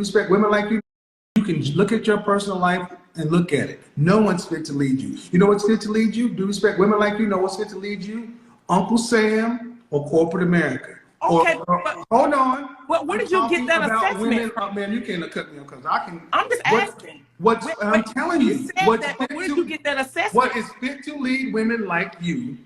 respect women like you, you can look at your personal life and look at it. No one's fit to lead you. You know what's fit to lead you? Do respect women like you? Know what's fit to lead you? Uncle Sam or corporate America. Okay, Hold on. Where did you get that assessment? Women, man, you can't cut me off because I can. I'm just asking. I'm telling you. Where did you get that assessment? What is fit to lead women like you?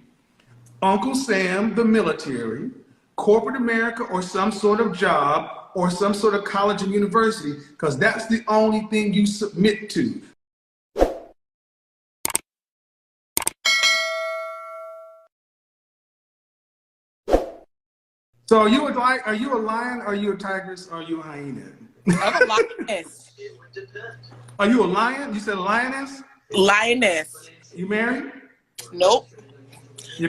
Uncle Sam, the military, corporate America, or some sort of job, or some sort of college and university, because that's the only thing you submit to. So are you a lion, are you a tigress, or are you a hyena? I'm a lioness. Are you a lion? You said lioness? Lioness. You married? Nope.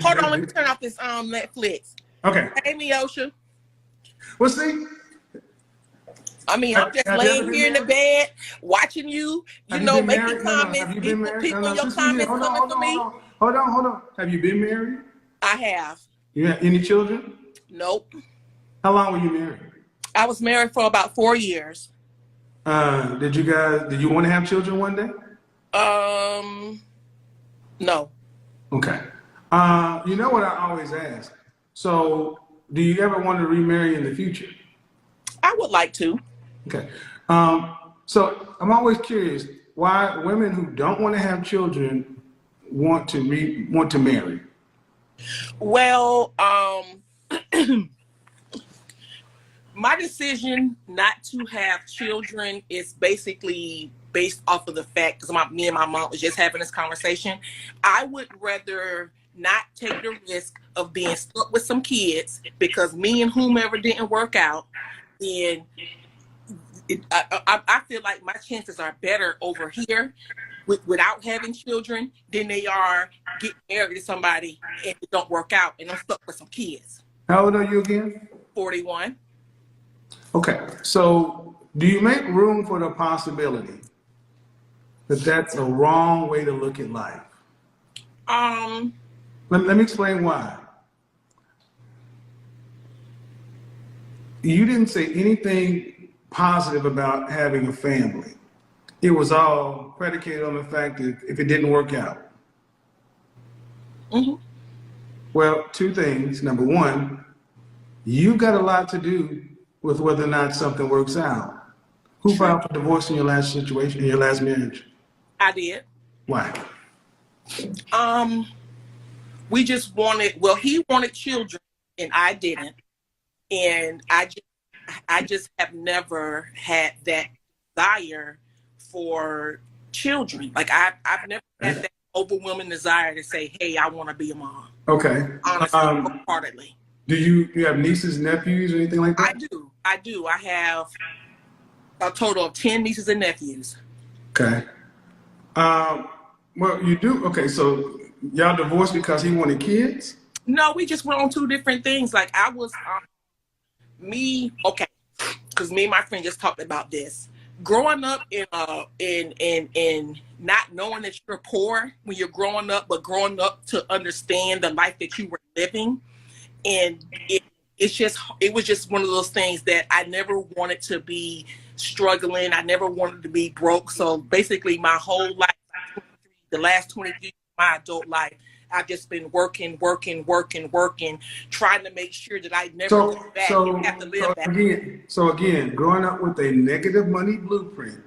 Hold on, let me turn off this Netflix. Okay. Hey, Miosha. Well, see. I mean, I'm just laying here in the bed watching you, making comments. People in your comments coming for me. Hold on. Have you been married? I have. You have any children? Nope. How long were you married? I was married for about 4 years. Did you want to have children one day? No. Okay. You know what I always ask? So, do you ever want to remarry in the future? I would like to. Okay. So I'm always curious why women who don't want to have children want to marry. Well, my decision not to have children is basically based off of the fact, because me and my mom was just having this conversation. I would rather not take the risk of being stuck with some kids, because me and whomever didn't work out, then I feel like my chances are better over here without having children than they are getting married to somebody and it don't work out and I'm stuck with some kids. How old are you again? 41. Okay, so do you make room for the possibility that that's a wrong way to look at life? Let me explain why. You didn't say anything positive about having a family. It was all predicated on the fact that if it didn't work out. Mm-hmm. Well, two things. Number one, you got a lot to do with whether or not something works out. Who filed for divorce in your last situation, in your last marriage? I did. Why? We just wanted, he wanted children and I didn't. And I just have never had that desire for children. Like I've never had that overwhelming desire to say, hey, I want to be a mom. Okay. Honestly, wholeheartedly. Do you have nieces, nephews, or anything like that? I do. I have a total of 10 nieces and nephews. Okay. Well, you do. Okay, so y'all divorced because he wanted kids? No, we just went on two different things. Like I was, because me and my friend just talked about this. Growing up in not knowing that you're poor when you're growing up, but growing up to understand the life that you were living, and it was just one of those things that I never wanted to be struggling. I never wanted to be broke. So basically, my whole life, the last 20 years of my adult life, I've just been working, trying to make sure that I never look back and have to live back. So again, growing up with a negative money blueprint,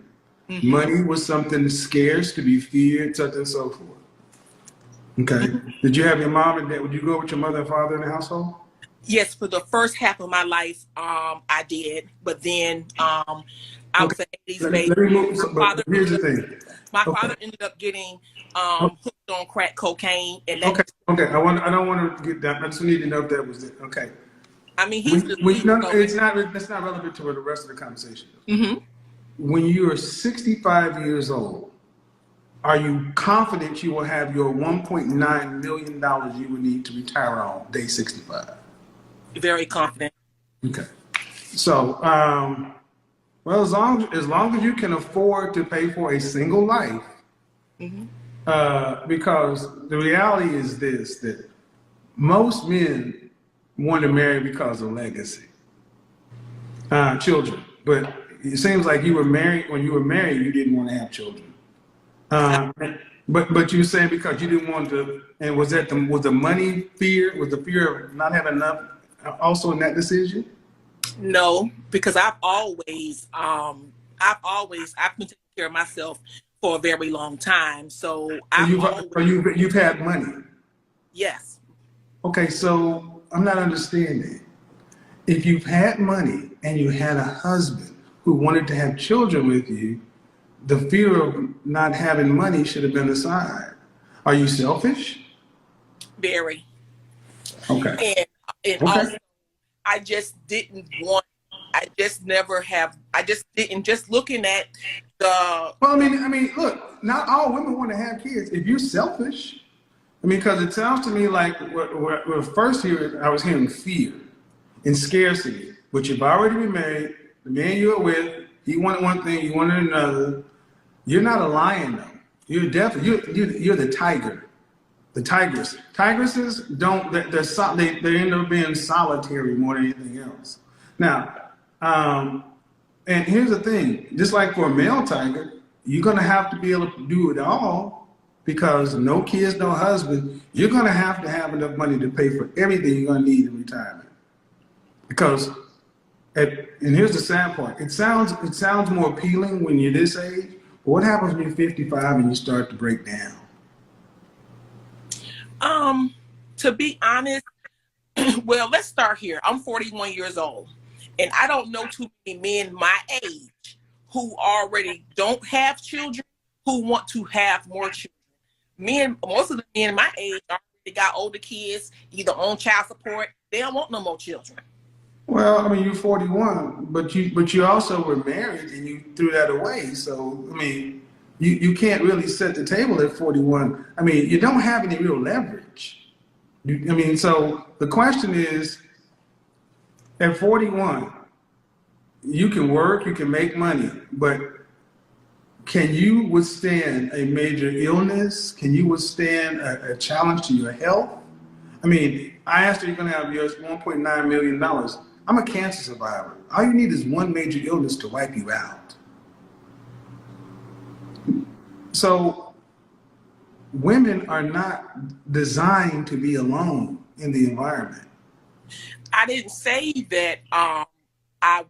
money was something scarce, to be feared, such and so forth. Okay. Did you have your mom and dad? Would you go with your mother and father in the household? Yes, for the first half of my life, I did. But then I was an 80s baby. Here's the thing. My father ended up getting hooked on crack cocaine, and that okay. I don't want to get down. I just need to know if that was it. Okay. I mean, that's not relevant to the rest of the conversation. Mm-hmm. When you are 65 years old, are you confident you will have your $1.9 million you would need to retire on day 65? Very confident. Okay. So, well, as long as you can afford to pay for a single life, because the reality is this, that most men want to marry because of legacy, children. But it seems like you were married. When you were married, you didn't want to have children. Uh, but you were saying because you didn't want to, and was the money fear, was the fear of not having enough also in that decision? No, because I've been taking care of myself for a very long time. So You've had money. Yes. Okay, so I'm not understanding. If you've had money and you had a husband who wanted to have children with you, the fear of not having money should have been aside. Are you selfish? Very. Okay. And Okay. also, I just didn't want. I just never have. I just didn't. Just looking at the. Well, I mean, look, not all women want to have kids. If you're selfish, I mean, because it sounds to me like what first here I was hearing fear and scarcity. But you've already been married. The man you're with, he wanted one thing, you wanted another. You're not a lion though. You're definitely you're the tiger, the tigress. Tigresses don't. They end up being solitary more than anything else. Now, and here's the thing. Just like for a male tiger, you're gonna have to be able to do it all because no kids, no husband. You're gonna have to have enough money to pay for everything you're gonna need in retirement. Because, and here's the sad part. It sounds more appealing when you're this age. But what happens when you're 55 and you start to break down? To be honest, well, let's start here. I'm 41 years old, and I don't know too many men my age who already don't have children who want to have more children. Most of the men my age already got older kids, either on child support. They don't want no more children. Well, I mean, you're 41, but you also were married and you threw that away. So, I mean, you can't really set the table at 41. I mean, you don't have any real leverage. So the question is, at 41, you can work, you can make money, but can you withstand a major illness? Can you withstand a challenge to your health? I mean, I asked her, you're going to have yours $1.9 million. I'm a cancer survivor. All you need is one major illness to wipe you out. So women are not designed to be alone in the environment. I didn't say that I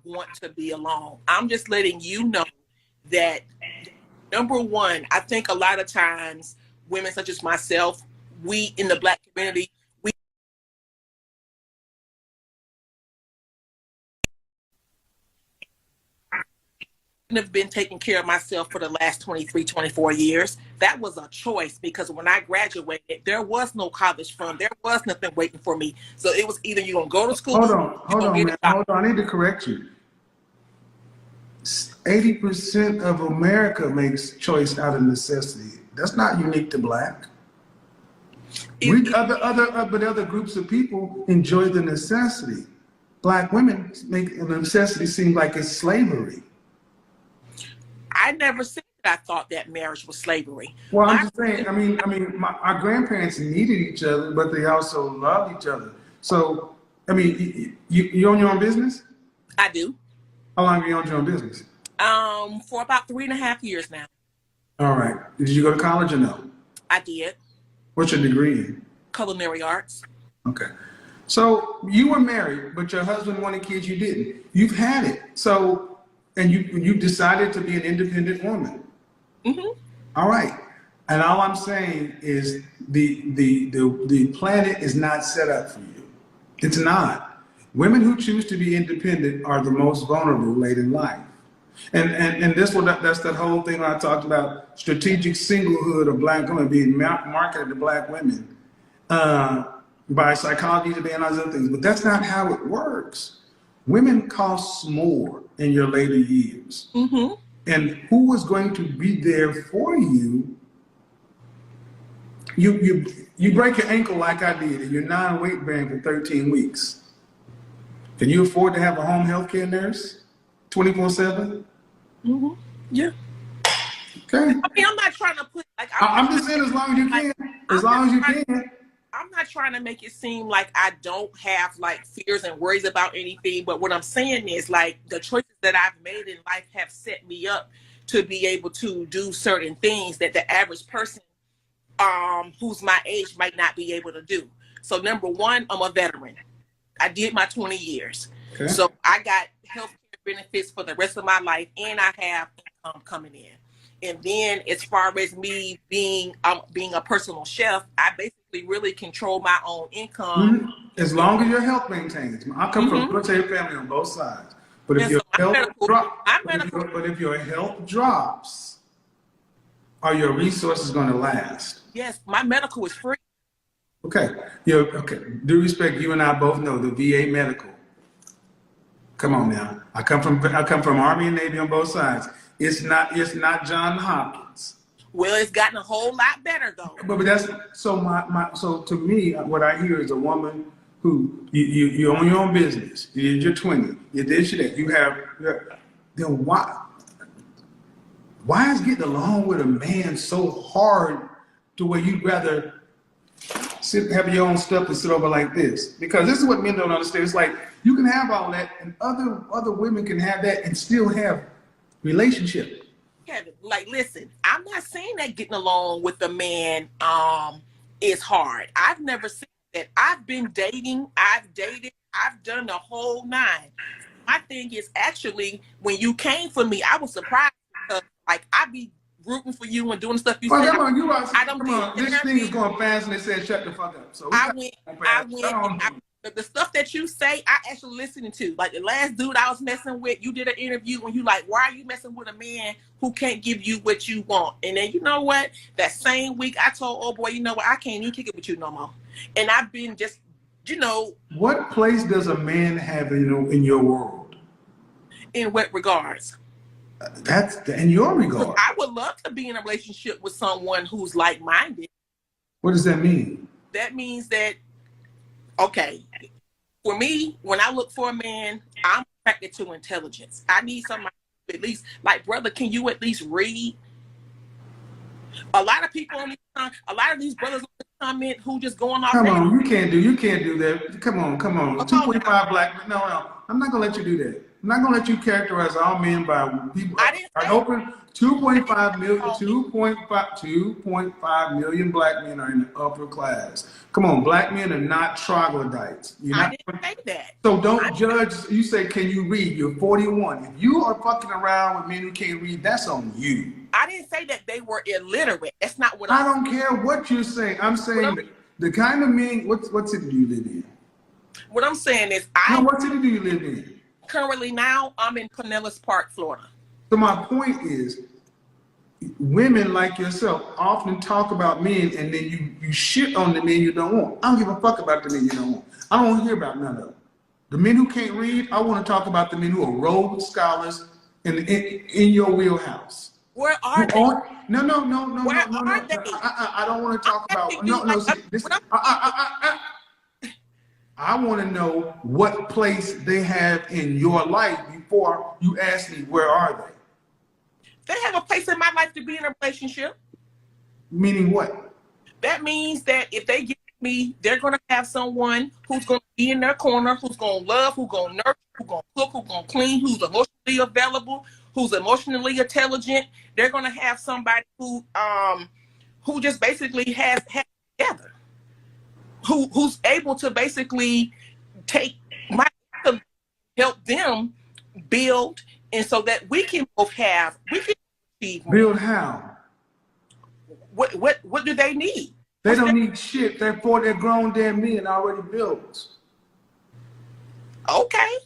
want to be alone. I'm just letting you know that, number one, I think a lot of times women such as myself, we in the Black community, have been taking care of myself for the last 23, 24 years. That was a choice because when I graduated, there was no college fund. There was nothing waiting for me. So it was either you're going to go to school. Hold on, man. Hold on. I need to correct you. 80% of America makes choice out of necessity. That's not unique to Black. Other groups of people enjoy the necessity. Black women make the necessity seem like it's slavery. I never said that I thought that marriage was slavery. Well, I'm just saying, our grandparents needed each other, but they also loved each other. So, I mean, you own your own business? I do. How long have you owned your own business? For about 3.5 years now. All right. Did you go to college or no? I did. What's your degree in? Culinary arts. Okay. So you were married, but your husband wanted kids, you didn't. You've had it. So, and you decided to be an independent woman. Mm-hmm. All right. And all I'm saying is the planet is not set up for you. It's not. Women who choose to be independent are the most vulnerable late in life. And that's that whole thing I talked about, strategic singlehood of Black women being marketed to Black women by psychology today and all those other things. But that's not how it works. Women cost more in your later years. Mm-hmm. And who is going to be there for you? You break your ankle like I did, and you're non-weight bearing for 13 weeks. Can you afford to have a home health care nurse 24/7? Mm-hmm. Yeah. Okay. I mean, I'm not trying to put like I'm just saying, as long as you can, as long as you can. I'm not trying to make it seem like I don't have like fears and worries about anything, but what I'm saying is like the choices that I've made in life have set me up to be able to do certain things that the average person who's my age might not be able to do. So number one, I'm a veteran. I did my 20 years. Okay. So I got health care benefits for the rest of my life, and I have income coming in. And then as far as me being a personal chef, I basically really control my own income. Mm-hmm. As long as your health maintains. I come from a military family on both sides. But if your health drops, are your resources going to last? Yes, my medical is free. Okay. Okay. Due respect, you and I both know the VA medical. Come on now. I come from Army and Navy on both sides. It's not Johns Hopkins. Well, it's gotten a whole lot better though. But that's so to me, what I hear is a woman who you own your own business. You're 20. You did that. You have then why is getting along with a man so hard to where you'd rather have your own stuff and sit over like this? Because this is what men don't understand. It's like you can have all that, and other women can have that and still have relationship. Kevin, like, listen, I'm not saying that getting along with a man is hard. I've never said that. I've been dating, I've dated, I've done the whole nine. My thing is actually when you came for me, I was surprised because like I be rooting for you and doing stuff you said. Come on, this thing is going fast and they said shut the fuck up. So I went. The stuff that you say, I actually listening to. Like the last dude I was messing with, you did an interview when you like, why are you messing with a man who can't give you what you want? And then you know what? That same week I told, oh boy, you know what? I can't even kick it with you no more. And I've been just, What place does a man have in your world? In what regards? That's in your regard. I would love to be in a relationship with someone who's like-minded. What does that mean? That means that, okay, for me, when I look for a man, I'm attracted to intelligence. I need somebody at least, like, brother, can you at least read? A lot of people on a lot of these brothers on the comment who just going off. Come on, you can't do that. Come on. 2.5 black men. No, I'm not gonna let you do that. I'm not gonna let you characterize all men by people. I didn't say open 2.5 million black men are in the upper class. Come on, black men are not troglodytes. I didn't say that. So don't judge. You say, can you read? You're 41. If you are fucking around with men who can't read, that's on you. I didn't say that they were illiterate. That's not what I don't care what you're saying. I'm saying the kind of men. What city do you live in? What I'm saying is, what city do you live in? Currently now, I'm in Pinellas Park, Florida. So my point is, women like yourself often talk about men and then you shit on the men you don't want. I don't give a fuck about the men you don't want. I don't want to hear about none of them. The men who can't read, I want to talk about the men who are Rhodes Scholars in your wheelhouse. Where are they? No. Where are they? I don't want to talk about. I want to know what place they have in your life before you ask me where are they. They have a place in my life to be in a relationship. Meaning what? That means that if they get me, they're going to have someone who's going to be in their corner, who's going to love, who's going to nurture, who's going to cook, who's going to clean, who's emotionally available, who's emotionally intelligent. They're going to have somebody who just basically has together. Who's able to basically take my help them build, and so that we can achieve more. Build how? What do they need? They don't need shit. They're grown damn men already built. Okay.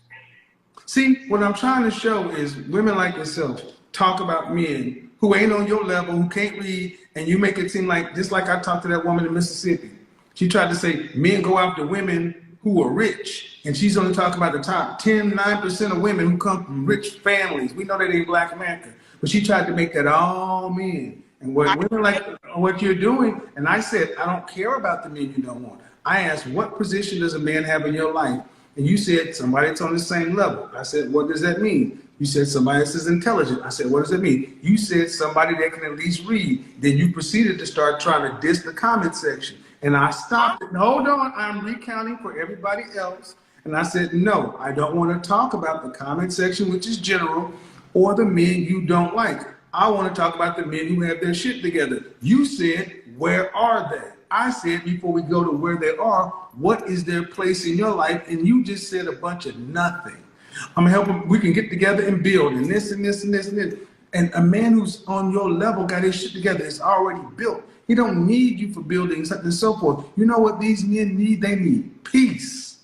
See, what I'm trying to show is women like yourself talk about men who ain't on your level, who can't read, and you make it seem like, just like I talked to that woman in Mississippi. She tried to say men go after women who are rich, and she's only talking about the top 9% of women who come from rich families. We know that ain't Black America, but she tried to make that all men. And what women like what you're doing, and I said, I don't care about the men you don't want. I asked, what position does a man have in your life? And you said, somebody that's on the same level. I said, what does that mean? You said, somebody that's intelligent. I said, what does that mean? You said, somebody that can at least read. Then you proceeded to start trying to diss the comment section. And I stopped it. Hold on, I'm recounting for everybody else. And I said, no, I don't want to talk about the comment section, which is general, or the men you don't like. I want to talk about the men who have their shit together. You said, where are they? I said, before we go to where they are, what is their place in your life? And you just said a bunch of nothing. I'm gonna help them. We can get together and build, and this and this and this and this. And a man who's on your level got his shit together. It's already built. He don't need you for building something and so forth. You know what these men need? They need peace.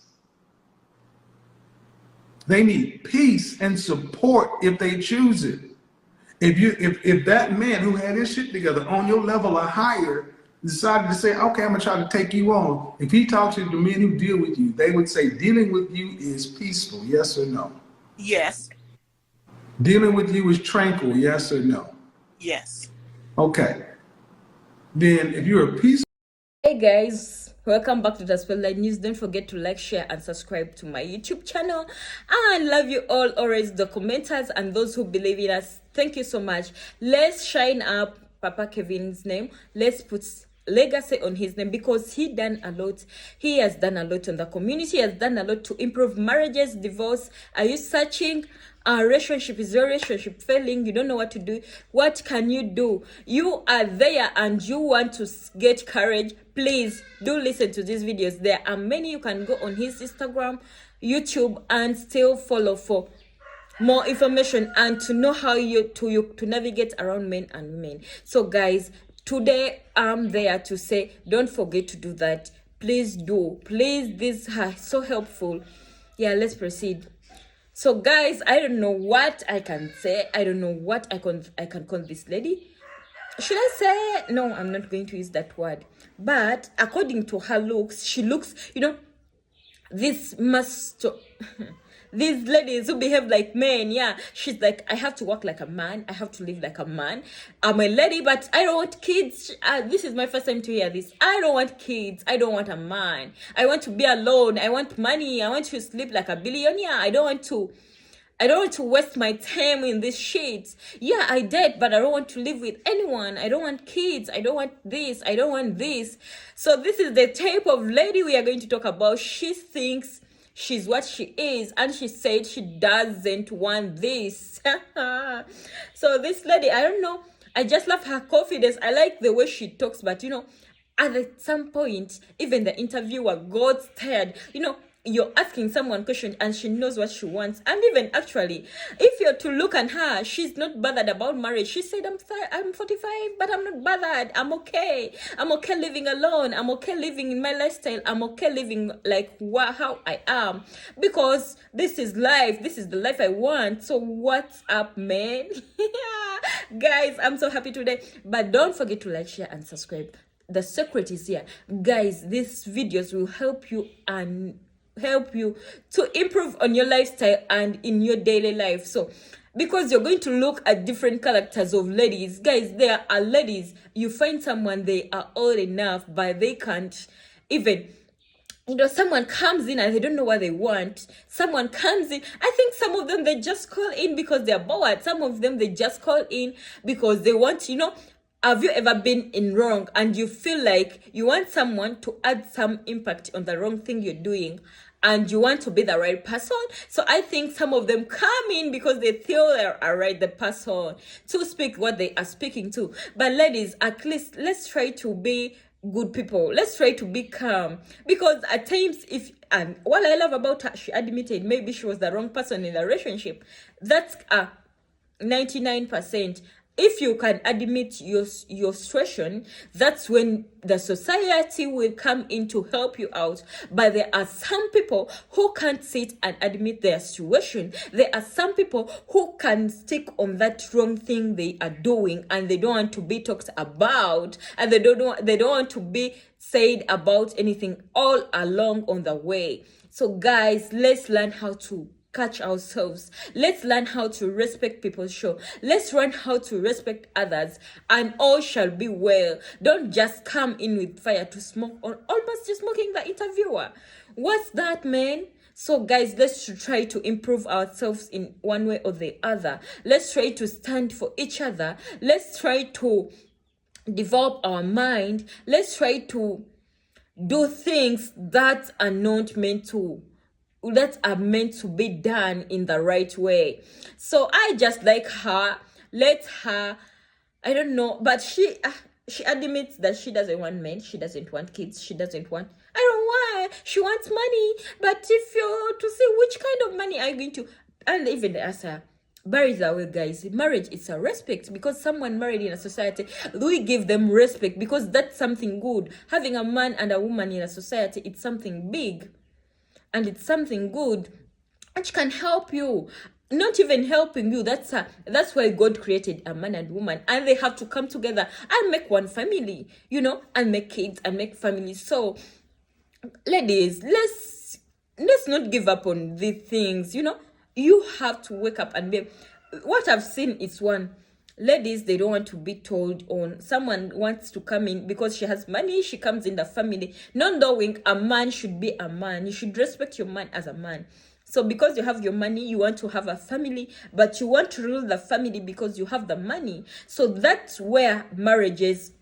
They need peace and support if they choose it. If that man who had his shit together on your level or higher decided to say, okay, I'm gonna try to take you on. If he talks to the men who deal with you, they would say dealing with you is peaceful, yes or no? Yes. Dealing with you is tranquil, yes or no? Yes. Okay. Then if you're a peaceful. Hey guys, welcome back to the Spotlight News. Don't forget to like, share, and subscribe to my YouTube channel. I love you all, always the commenters and those who believe in us. Thank you so much. Let's shine up Papa Kevin's name. Let's put legacy on his name, because he done a lot. He has done a lot on the community. He has done a lot to improve marriages, divorce. Are you searching a relationship? Is your relationship failing? You don't know what to do. What can you do? You are there and you want to get courage. Please do listen to these videos. There are many. You can go on his Instagram, YouTube, and still follow for more information and to know how to navigate around men and women. So guys, today I'm there to say, don't forget to do that. Please do. Please, this is so helpful. Yeah, let's proceed. So guys, I don't know what I can say. I don't know what I can call this lady. Should I say, no, I'm not going to use that word. But according to her looks, she looks, this must these ladies who behave like men, yeah, she's like, I have to work like a man, I have to live like a man, I'm a lady, but I don't want kids. This is my first time to hear this. I don't want kids, I don't want a man, I want to be alone, I want money, I want to sleep like a billionaire, I don't want to waste my time in this shit. Yeah, I did, but I don't want to live with anyone. I don't want kids. I don't want this. I don't want this. So this is the type of lady we are going to talk about. She thinks she's what she is, and she said she doesn't want this. So this lady, I don't know. I just love her confidence. I like the way she talks, but at some point, even the interviewer got tired. You're asking someone question and she knows what she wants. And even actually, if you're to look at her, she's not bothered about marriage. She said, I'm 45, but I'm not bothered. I'm okay. I'm okay living alone. I'm okay living in my lifestyle. I'm okay living like how I am, because this is life. This is the life I want. So what's up, man? Guys, I'm so happy today. But don't forget to like, share, and subscribe. The secret is here. Guys, these videos will help you to improve on your lifestyle and in your daily life. So because you're going to look at different characters of ladies, guys, there are ladies, you find someone, they are old enough, but they can't even, someone comes in and they don't know what they want. Someone comes in, I think some of them, they just call in because they're bored. Some of them, they just call in because they want, have you ever been in wrong and you feel like you want someone to add some impact on the wrong thing you're doing, and you want to be the right person? So I think some of them come in because they feel they're right, the person to speak what they are speaking to. But ladies, at least let's try to be good people. Let's try to be calm, because at times, and what I love about her, she admitted maybe she was the wrong person in the relationship. That's 99%. If you can admit your situation, that's when the society will come in to help you out. But there are some people who can't sit and admit their situation. There are some people who can stick on that wrong thing they are doing, and they don't want to be talked about, and they don't want to be said about anything all along on the way. So guys, let's learn how to catch ourselves. Let's learn how to respect people's show. Let's learn how to respect others, and all shall be well. Don't just come in with fire to smoke, or almost just smoking the interviewer. What's that, man? So guys, let's try to improve ourselves in one way or the other. Let's try to stand for each other. Let's try to develop our mind. Let's try to do things that are not meant to, that are meant to be done in the right way. So I just like her, let her, I don't know, but she admits that she doesn't want men, she doesn't want kids, she doesn't want, I don't want, she wants money. But if you're to see which kind of money are you going to, and even ask her, by the way, guys, marriage is a respect, because someone married in a society, we give them respect because that's something good. Having a man and a woman in a society, it's something big and it's something good, which can help you. Not even helping you, that's why God created a man and woman, and they have to come together and make one family, you know, and make kids and make families. So ladies, let's not give up on these things, you know. You have to wake up and be, what I've seen is, one, ladies, they don't want to be told on. Someone wants to come in because she has money, she comes in the family, not knowing a man should be a man. You should respect your man as a man. So because you have your money, you want to have a family, but you want to rule the family because you have the money. So that's where marriages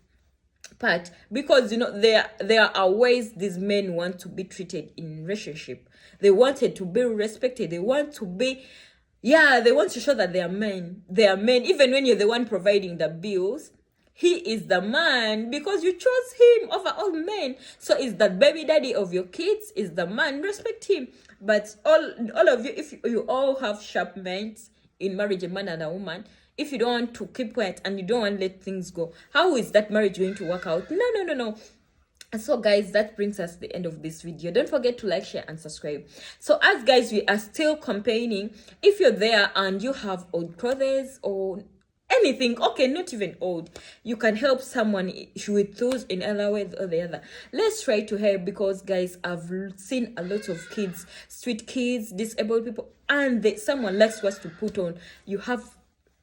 part, because you know there are ways these men want to be treated in relationship. They wanted to be respected, they want to be, yeah, they want to show that they are men. Even when you're the one providing the bills, he is the man because you chose him over all men. So is the baby daddy of your kids, is the man, respect him. But all of you, if you all have sharp minds in marriage, a man and a woman, if you don't want to keep quiet and you don't want to let things go, how is that marriage going to work out? No. So guys, that brings us to the end of this video. Don't forget to like, share and subscribe. So as guys, we are still campaigning. If you're there and you have old clothes or anything, okay, not even old, you can help someone with those in other ways or the other. Let's try to help, because guys, I've seen a lot of kids, street kids, disabled people, and someone likes what to put on. You have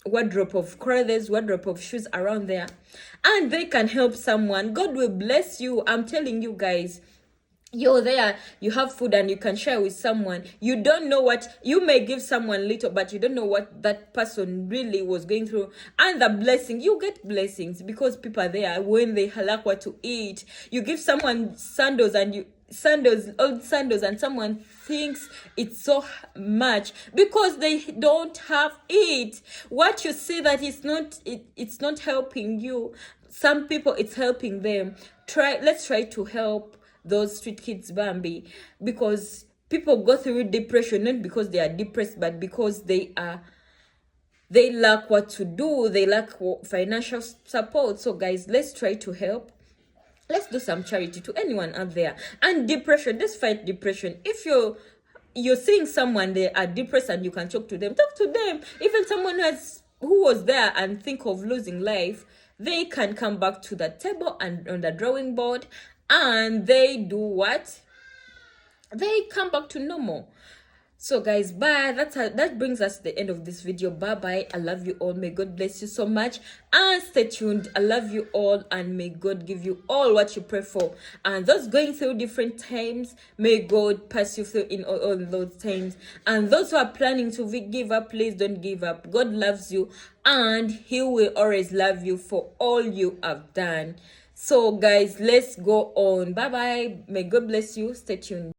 wardrobe of clothes, wardrobe of shoes around there, and they can help someone. God will bless you. I'm telling you guys, you're there, you have food and you can share with someone. You don't know what you may give someone little, but you don't know what that person really was going through. And the blessing, you get blessings because people are there when they lack what to eat. You give someone sandals and old sandals, and someone thinks it's so much because they don't have it. What you see that it's not helping you, some people it's helping them. Let's try to help those street kids, Bambi, because people go through depression not because they are depressed, but because they lack what to do, they lack financial support. So guys, let's try to help. Let's do some charity to anyone out there. And depression, let's fight depression. If you're seeing someone they are depressed and you can talk to them, even someone who was there and think of losing life, they can come back to the table and on the drawing board, and they do what? They come back to normal. So guys, bye. That brings us to the end of this video. Bye. I love you all. May God bless you so much, and stay tuned. I love you all, and may God give you all what you pray for. And those going through different times, may God pass you through in all those times. And those who are planning to give up, please don't give up. God loves you, and he will always love you for all you have done. So guys, let's go on. Bye. May God bless you. Stay tuned.